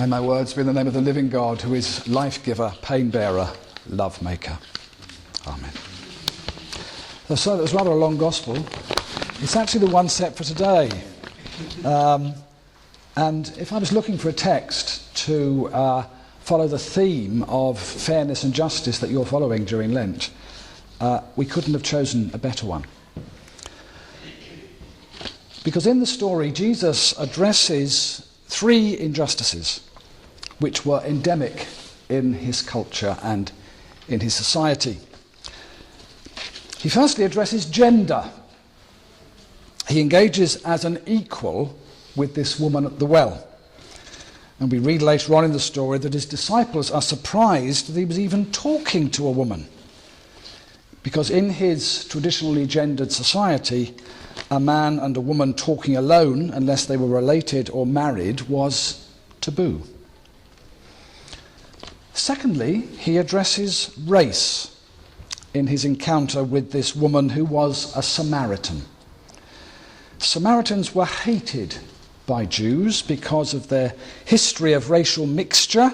May my words be in the name of the living God, who is life-giver, pain-bearer, love-maker. Amen. So that was rather a long gospel. It's actually the one set for today. And if I was looking for a text to follow the theme of fairness and justice that you're following during Lent, we couldn't have chosen a better one. Because in the story, Jesus addresses three injustices which were endemic in his culture and in his society. He firstly addresses gender. He engages as an equal with this woman at the well. And we read later on in the story that his disciples are surprised that he was even talking to a woman. Because in his traditionally gendered society, a man and a woman talking alone, unless they were related or married, was taboo. Secondly, he addresses race in his encounter with this woman who was a Samaritan. Samaritans were hated by Jews because of their history of racial mixture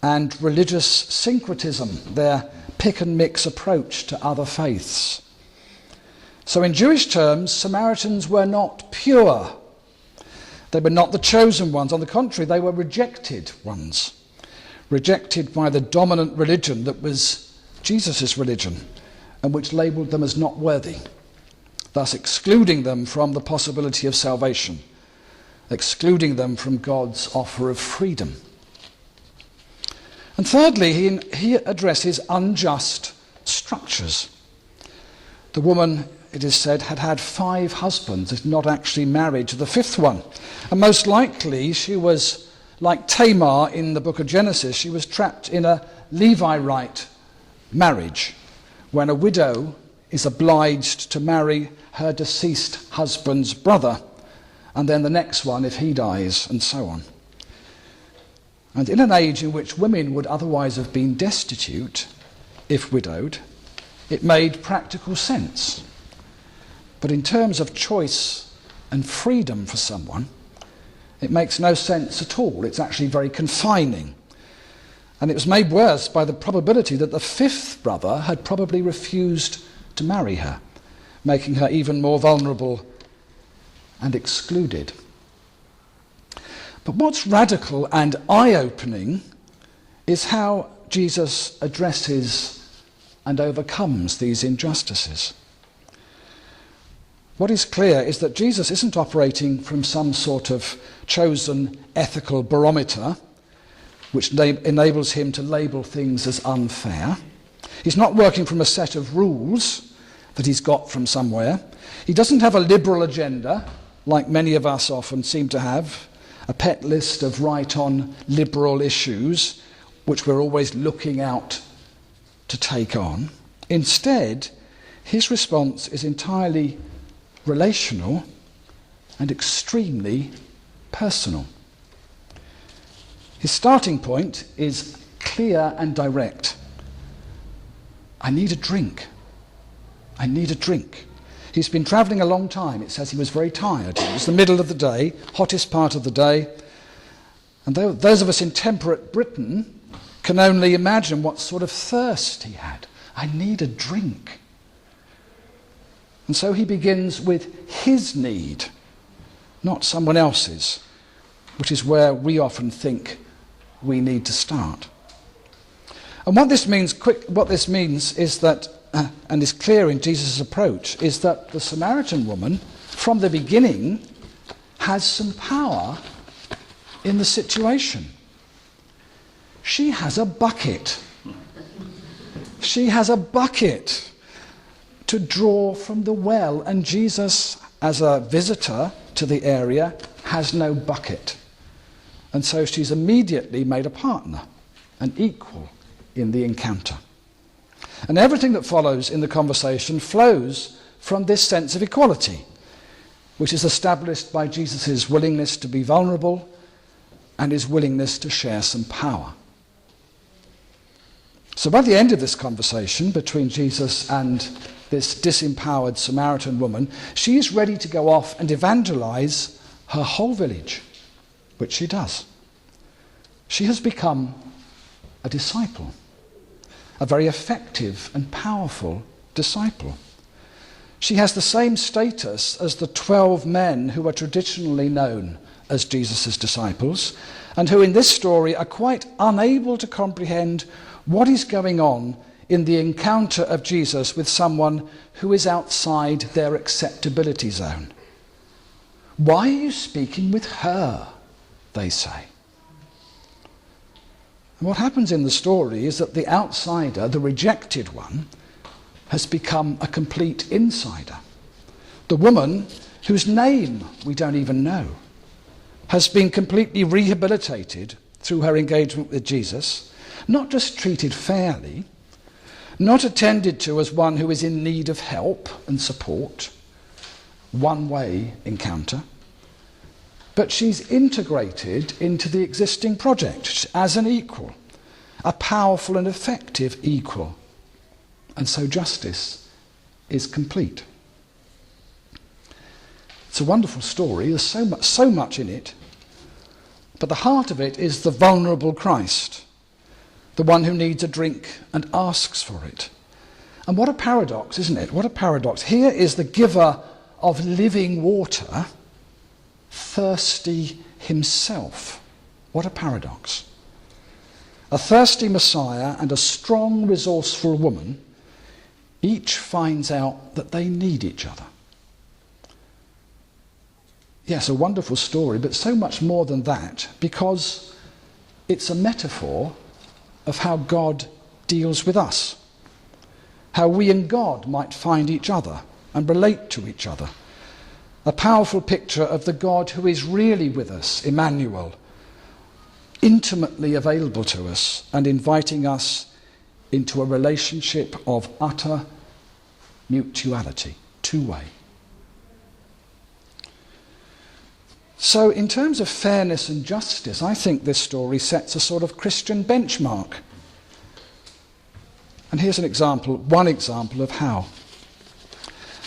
and religious syncretism, their pick and mix approach to other faiths. So in Jewish terms, Samaritans were not pure. They were not the chosen ones. On the contrary, they were rejected ones. Rejected by the dominant religion that was Jesus' religion, and which labelled them as not worthy, thus excluding them from the possibility of salvation, excluding them from God's offer of freedom. And thirdly, he addresses unjust structures. The woman, it is said, had had 5 husbands, is not actually married to the 5th one. And most likely she was, like Tamar in the book of Genesis, she was trapped in a Levite marriage, when a widow is obliged to marry her deceased husband's brother, and then the next one if he dies, and so on. And in an age in which women would otherwise have been destitute, if widowed, it made practical sense. But in terms of choice and freedom for someone, it makes no sense at all. It's actually very confining. And it was made worse by the probability that the 5th brother had probably refused to marry her, making her even more vulnerable and excluded. But what's radical and eye-opening is how Jesus addresses and overcomes these injustices. What is clear is that Jesus isn't operating from some sort of chosen ethical barometer which enables him to label things as unfair. He's not working from a set of rules that he's got from somewhere. He doesn't have a liberal agenda, like many of us often seem to have, a pet list of right-on liberal issues which we're always looking out to take on. Instead, his response is entirely relational and extremely personal. His starting point is clear and direct. I need a drink. I need a drink. He's been travelling a long time. It says he was very tired. It was the middle of the day, hottest part of the day. And those of us in temperate Britain can only imagine what sort of thirst he had. I need a drink. And so he begins with his need, not someone else's, which is where we often think we need to start. And what this means is that, and is clear in Jesus' approach, is that the Samaritan woman, from the beginning, has some power in the situation. She has a bucket. She has a bucket to draw from the well, and Jesus, as a visitor to the area, has no bucket. And so she's immediately made a partner, an equal in the encounter. And everything that follows in the conversation flows from this sense of equality, which is established by Jesus' willingness to be vulnerable and his willingness to share some power. So by the end of this conversation between Jesus and this disempowered Samaritan woman, she is ready to go off and evangelize her whole village, which she does. She has become a disciple, a very effective and powerful disciple. She has the same status as the 12 men who are traditionally known as Jesus' disciples, and who in this story are quite unable to comprehend what is going on in the encounter of Jesus with someone who is outside their acceptability zone. Why are you speaking with her? They say. And what happens in the story is that the outsider, the rejected one, has become a complete insider. The woman, whose name we don't even know, has been completely rehabilitated through her engagement with Jesus, not just treated fairly, not attended to as one who is in need of help and support, one-way encounter, but she's integrated into the existing project as an equal, a powerful and effective equal. And so justice is complete. It's a wonderful story. There's so much in it. But the heart of it is the vulnerable Christ, the one who needs a drink and asks for it. And what a paradox, isn't it? What a paradox. Here is the giver of living water, thirsty himself. What a paradox. A thirsty Messiah and a strong, resourceful woman each finds out that they need each other. Yes, a wonderful story, but so much more than that, because it's a metaphor of how God deals with us, how we and God might find each other and relate to each other. A powerful picture of the God who is really with us, Emmanuel, intimately available to us and inviting us into a relationship of utter mutuality, two-way. So in terms of fairness and justice, I think this story sets a sort of Christian benchmark. And here's one example of how.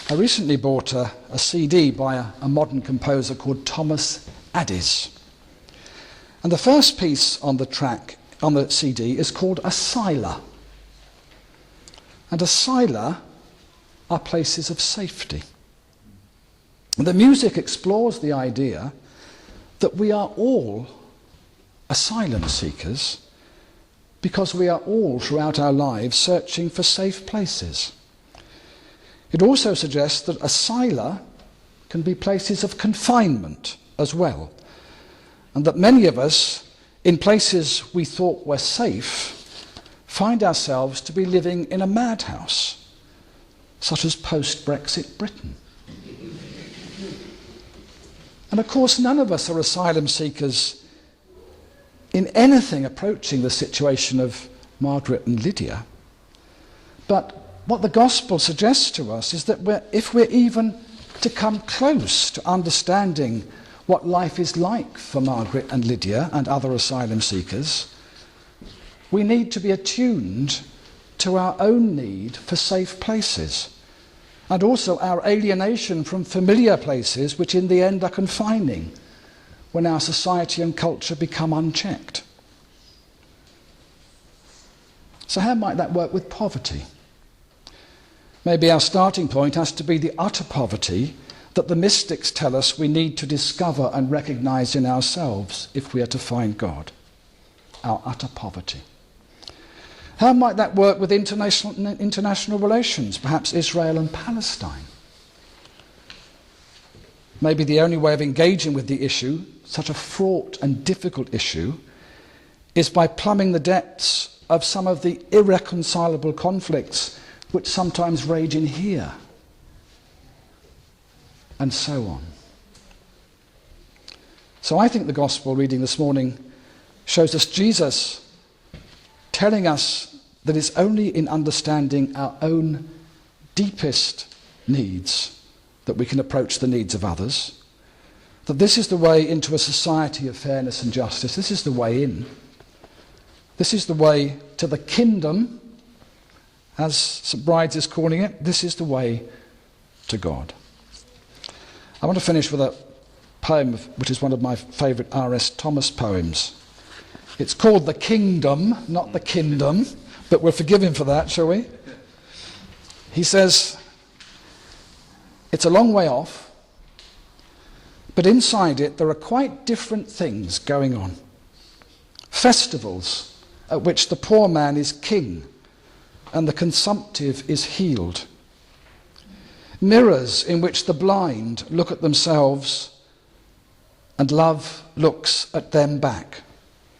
I recently bought a CD by a modern composer called Thomas Addis. And the first piece on the CD is called a Sila. And asyla are places of safety. And the music explores the idea that we are all asylum seekers because we are all throughout our lives searching for safe places. It also suggests that asyla can be places of confinement as well, and that many of us, in places we thought were safe, find ourselves to be living in a madhouse, such as post-Brexit Britain. And of course, none of us are asylum seekers in anything approaching the situation of Margaret and Lydia. But what the gospel suggests to us is that if we're even to come close to understanding what life is like for Margaret and Lydia and other asylum seekers, we need to be attuned to our own need for safe places, and also our alienation from familiar places which in the end are confining when our society and culture become unchecked. So how might that work with poverty? Maybe our starting point has to be the utter poverty that the mystics tell us we need to discover and recognize in ourselves if we are to find God. Our utter poverty. How might that work with international relations, perhaps Israel and Palestine? Maybe the only way of engaging with the issue, such a fraught and difficult issue, is by plumbing the depths of some of the irreconcilable conflicts which sometimes rage in here, and so on. So I think the gospel reading this morning shows us Jesus telling us that it's only in understanding our own deepest needs that we can approach the needs of others, that this is the way into a society of fairness and justice. This is the way in. This is the way to the kingdom, as St. Brides is calling it. This is the way to God. I want to finish with a poem which is one of my favourite R.S. Thomas poems. It's called the kingdom, not the kingdom, but we'll forgive him for that, shall we? He says, it's a long way off, but inside it there are quite different things going on. Festivals at which the poor man is king and the consumptive is healed. Mirrors in which the blind look at themselves and love looks at them back.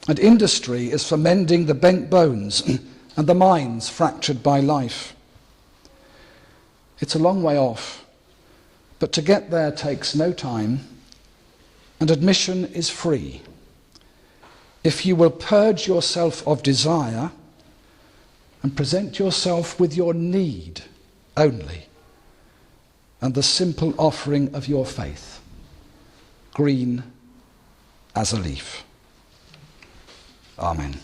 And industry is for mending the bent bones and the minds fractured by life. It's a long way off, but to get there takes no time, and admission is free. If you will purge yourself of desire and present yourself with your need only, and the simple offering of your faith, green as a leaf. Amen.